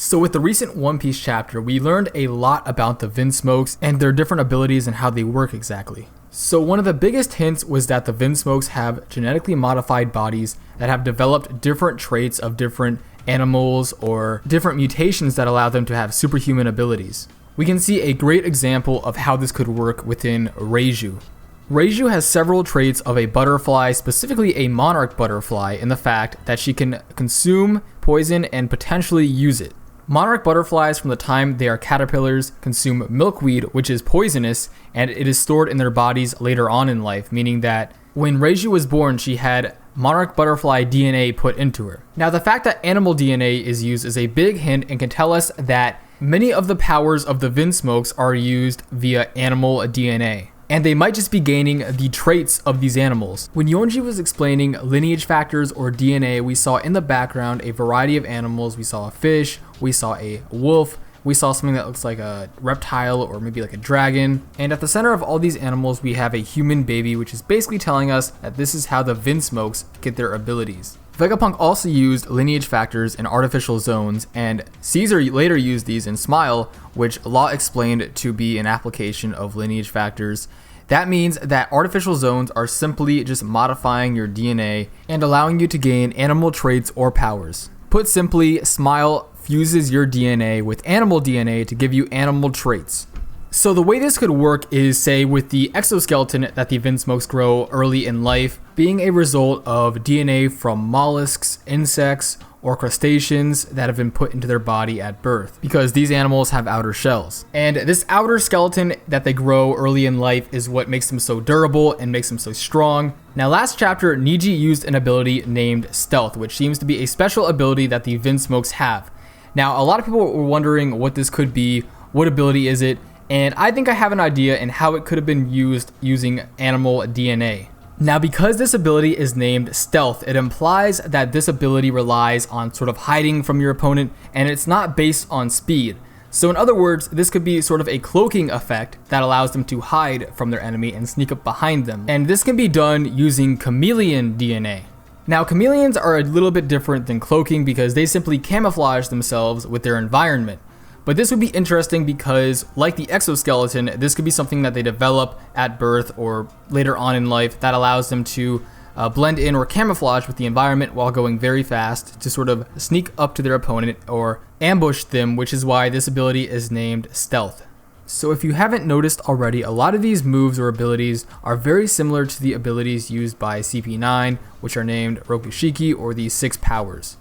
So with the recent One Piece chapter, we learned a lot about the Vinsmokes and their different abilities and how they work exactly. So one of the biggest hints was that the Vinsmokes have genetically modified bodies that have developed different traits of different animals or different mutations that allow them to have superhuman abilities. We can see a great example of how this could work within Reiju. Reiju has several traits of a butterfly, specifically a monarch butterfly, in the fact that she can consume poison and potentially use it. Monarch butterflies, from the time they are caterpillars, consume milkweed, which is poisonous, and it is stored in their bodies later on in life, meaning that when Reiju was born, she had monarch butterfly DNA put into her. Now, the fact that animal DNA is used is a big hint and can tell us that many of the powers of the Vinsmokes are used via animal DNA, and they might just be gaining the traits of these animals. When Yonji was explaining lineage factors or DNA, we saw in the background a variety of animals. We saw a fish, we saw a wolf, we saw something that looks like a reptile or maybe like a dragon. And at the center of all these animals, we have a human baby, which is basically telling us that this is how the Vinsmokes get their abilities. Vegapunk also used lineage factors in artificial zones, and Caesar later used these in Smile, which Law explained to be an application of lineage factors. That means that artificial zones are simply just modifying your DNA and allowing you to gain animal traits or powers. Put simply, Smile fuses your DNA with animal DNA to give you animal traits. So the way this could work is, say, with the exoskeleton that the Vinsmokes grow early in life being a result of DNA from mollusks, insects, or crustaceans that have been put into their body at birth, because these animals have outer shells. And this outer skeleton that they grow early in life is what makes them so durable and makes them so strong. Now, last chapter, Niji used an ability named Stealth, which seems to be a special ability that the Vinsmokes have. Now, a lot of people were wondering what this could be, what ability is it, and I think I have an idea in how it could have been used using animal DNA. Now, because this ability is named Stealth, it implies that this ability relies on sort of hiding from your opponent, and it's not based on speed. So in other words, this could be sort of a cloaking effect that allows them to hide from their enemy and sneak up behind them. And this can be done using Chameleon DNA. Now, chameleons are a little bit different than cloaking because they simply camouflage themselves with their environment. But this would be interesting because, like the exoskeleton, this could be something that they develop at birth or later on in life that allows them to blend in or camouflage with the environment while going very fast to sort of sneak up to their opponent or ambush them, which is why this ability is named Stealth. So if you haven't noticed already, a lot of these moves or abilities are very similar to the abilities used by CP9, which are named Rokushiki, or the 6 powers.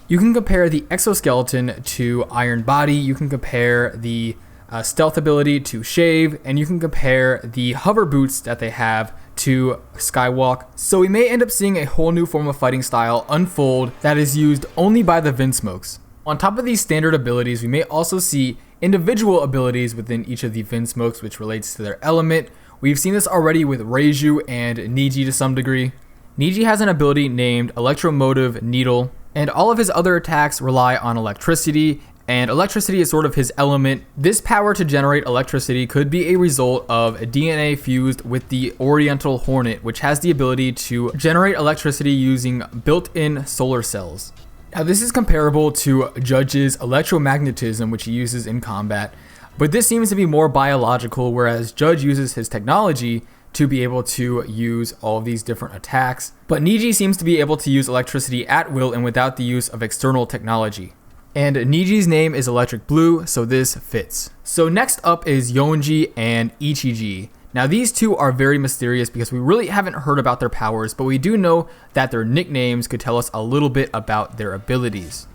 You can compare the exoskeleton to Iron Body, you can compare the stealth ability to Shave, and you can compare the hover boots that they have to Skywalk. So we may end up seeing a whole new form of fighting style unfold that is used only by the Vinsmokes. On top of these standard abilities, we may also see individual abilities within each of the Vinsmokes, which relates to their element. We've seen this already with Reiju and Niji to some degree. Niji has an ability named Electromotive Needle, and all of his other attacks rely on electricity, and electricity is sort of his element. This power to generate electricity could be a result of a DNA fused with the Oriental Hornet, which has the ability to generate electricity using built-in solar cells. Now, this is comparable to Judge's electromagnetism, which he uses in combat, but this seems to be more biological, whereas Judge uses his technology to be able to use all of these different attacks. But Niji seems to be able to use electricity at will and without the use of external technology. And Niji's name is Electric Blue, so this fits. So next up is Yonji and Ichiji. Now, these two are very mysterious because we really haven't heard about their powers, but we do know that their nicknames could tell us a little bit about their abilities.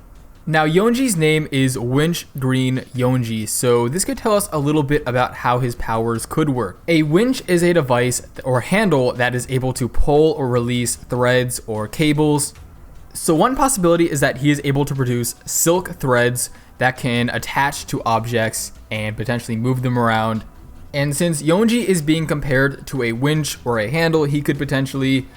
Now, Yonji's name is Winch Green Yonji, so this could tell us a little bit about how his powers could work. A winch is a device or handle that is able to pull or release threads or cables. So one possibility is that he is able to produce silk threads that can attach to objects and potentially move them around. And since Yonji is being compared to a winch or a handle, he could potentially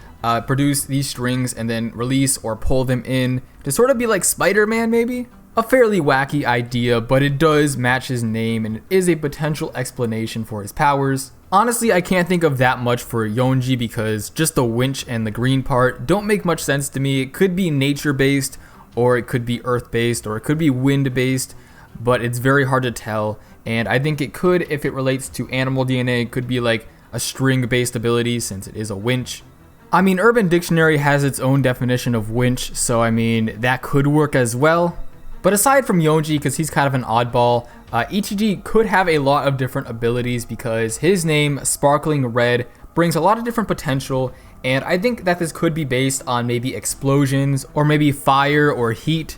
produce these strings and then release or pull them in to sort of be like Spider-Man, maybe? A fairly wacky idea, but it does match his name and it is a potential explanation for his powers. Honestly, I can't think of that much for Yonji because just the winch and the green part don't make much sense to me. It could be nature-based, or it could be earth-based, or it could be wind-based, but it's very hard to tell. And I think it could, if it relates to animal DNA, it could be like a string-based ability since it is a winch. I mean, Urban Dictionary has its own definition of winch, so I mean, that could work as well. But aside from Yonji, because he's kind of an oddball, Ichiji could have a lot of different abilities because his name, Sparkling Red, brings a lot of different potential, and I think that this could be based on maybe explosions or maybe fire or heat.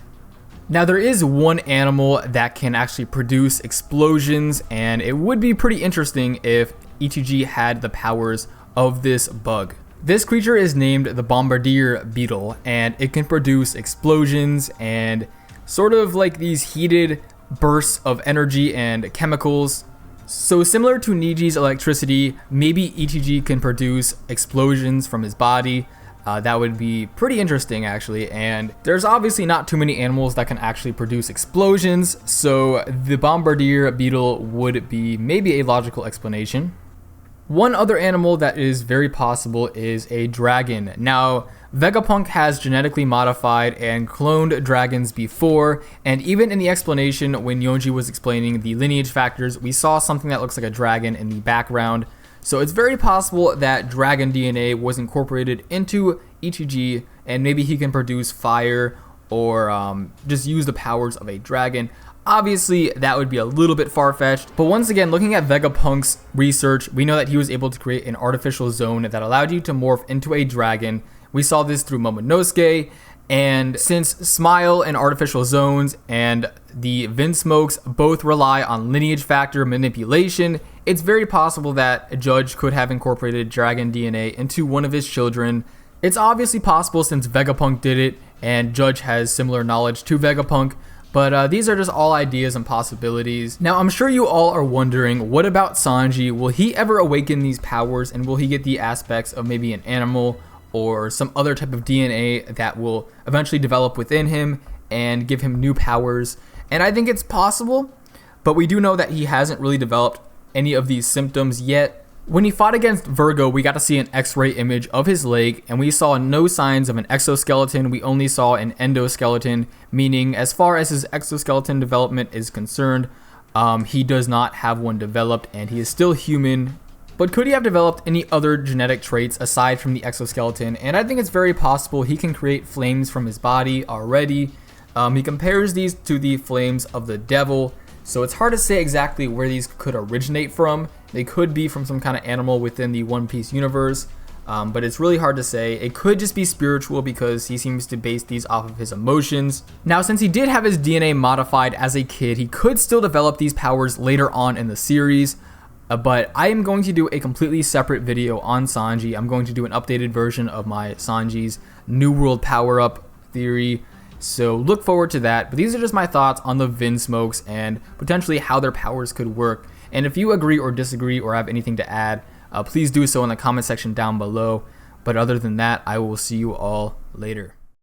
Now there is one animal that can actually produce explosions, and it would be pretty interesting if Ichiji had the powers of this bug. This creature is named the Bombardier Beetle, and it can produce explosions and sort of like these heated bursts of energy and chemicals. So similar to Niji's electricity, maybe Ichiji can produce explosions from his body. That would be pretty interesting actually, and there's obviously not too many animals that can actually produce explosions, so the Bombardier Beetle would be maybe a logical explanation. One other animal that is very possible is a dragon. Now, Vegapunk has genetically modified and cloned dragons before, and even in the explanation when Yonji was explaining the lineage factors, we saw something that looks like a dragon in the background. So it's very possible that dragon DNA was incorporated into Ichiji, and maybe he can produce fire or just use the powers of a dragon. Obviously, that would be a little bit far-fetched, but once again, looking at Vegapunk's research, we know that he was able to create an artificial zone that allowed you to morph into a dragon. We saw this through Momonosuke, and since Smile and artificial zones and the Vinsmokes both rely on lineage factor manipulation, it's very possible that Judge could have incorporated dragon DNA into one of his children. It's obviously possible since Vegapunk did it, and Judge has similar knowledge to Vegapunk, but these are just all ideas and possibilities. Now, I'm sure you all are wondering, what about Sanji? Will he ever awaken these powers, and will he get the aspects of maybe an animal or some other type of DNA that will eventually develop within him and give him new powers? And I think it's possible, but we do know that he hasn't really developed any of these symptoms yet. When he fought against Virgo, we got to see an X-ray image of his leg, and we saw no signs of an exoskeleton. We only saw an endoskeleton, meaning as far as his exoskeleton development is concerned, he does not have one developed, and he is still human. But could he have developed any other genetic traits aside from the exoskeleton? And I think it's very possible he can create flames from his body already. He compares these to the flames of the devil, so it's hard to say exactly where these could originate from. They could be from some kind of animal within the One Piece universe, but it's really hard to say. It could just be spiritual because he seems to base these off of his emotions. Now, since he did have his DNA modified as a kid, he could still develop these powers later on in the series. But I am going to do a completely separate video on Sanji. I'm going to do an updated version of my Sanji's New World power-up theory. So look forward to that. But these are just my thoughts on the Vinsmokes and potentially how their powers could work. And if you agree or disagree or have anything to add, please do so in the comment section down below. But other than that, I will see you all later.